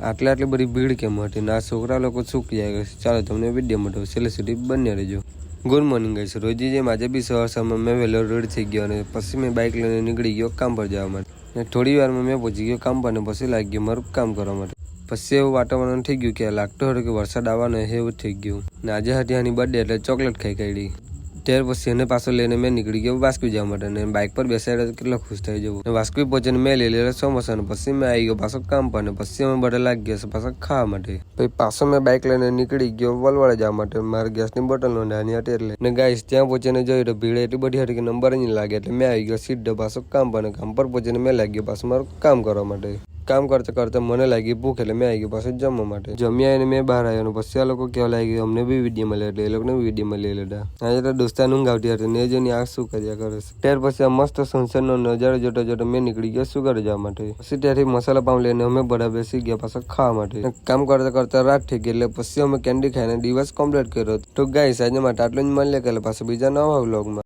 આટલી બધી ભીડ કેમ હતી ના છોકરા લોકો ચૂકી જાય. ચાલો તમને વિડીયો મોટો છેલ્લે સુધી બન્યા રહેજો. Good morning guys. રોજી જેમ આજે બી સવારમાં મેં વહેલો રેડી થઈ ગયો અને પછી મેં બાઇક લઈને નીકળી ગયો કામ પર જવા માટે. ને થોડી વારમાં મેં પહોંચી ગયો કામ પર ને પછી લાગી ગયો મારું કામ કરવા માટે. પછી એવું વાતાવરણ થઈ ગયું કે લાગતું હતું કે વરસાદ આવવાનો એવું થઈ ગયું. ને આજે હતી આની બર્થડે એટલે ચોકલેટ ખાઈ કાઢી. ત્યાર પછી એને પાછો લઈને મેં નીકળી ગયો વાસ્કવી જવા માટે. ને બાઇક પર બેસાડ્યો તો કેટલો ખુશ થઈ જવું. વાસ્કવી પહોંચીને મેં લઈ લીધો સમોસા ને પછી મેં આવી ગયો પાછો કામ પર ને પછી અમે બધા લાગી ગયા પાછા ખાવા માટે. પછી પાછો મેં બાઇક લઈને નીકળી ગયો વલવાડે જવા માટે. મારે ગેસની બોટલ નોંધાની હતી એટલે. ને ગાઈસ ત્યાં પહોંચીને જોયું તો ભીડ એટલી બધી હતી કે નંબર જ નહીં લાગે એટલે મેં આવી ગયો સીધો પાછો કામ પર. કામ પર પહોંચીને મેં લાગી ગયો પાછું મારું કામ કરવા માટે. કામ કરતા કરતા મને લાગી ભૂખ એટલે મેં આવી ગયો પાછું જમવા માટે. જમ્યા આવીને મેં બહાર આવ્યો પછી આ લોકો કહેવા લાગી ગયો અમને બી વિડીયો મળે એટલે એ લોકોને વિડીયોમાં લઈ લીધા. આજે તો દોસ્તાર ઊંઘ આવતી હતી ને જો આ શું કર્યા કરે છે. ત્યાર પછી આ મસ્ત સનસેટનો નજારો જોતો જોતો મેં નીકળી ગયો સુગર જવા માટે. પછી ત્યાંથી મસાલા પાઉં લઈને અમે બધા બેસી ગયા પાછા ખાવા માટે. કામ કરતા કરતા રાત થઈ ગઈ એટલે પછી અમે કેન્ડી ખાઈને દિવસ કમ્પ્લીટ કર્યો. તો ગાઈસ આજે માટે આટલું જ મળીએ કે પાછું બીજા નવા વ્લોગમાં.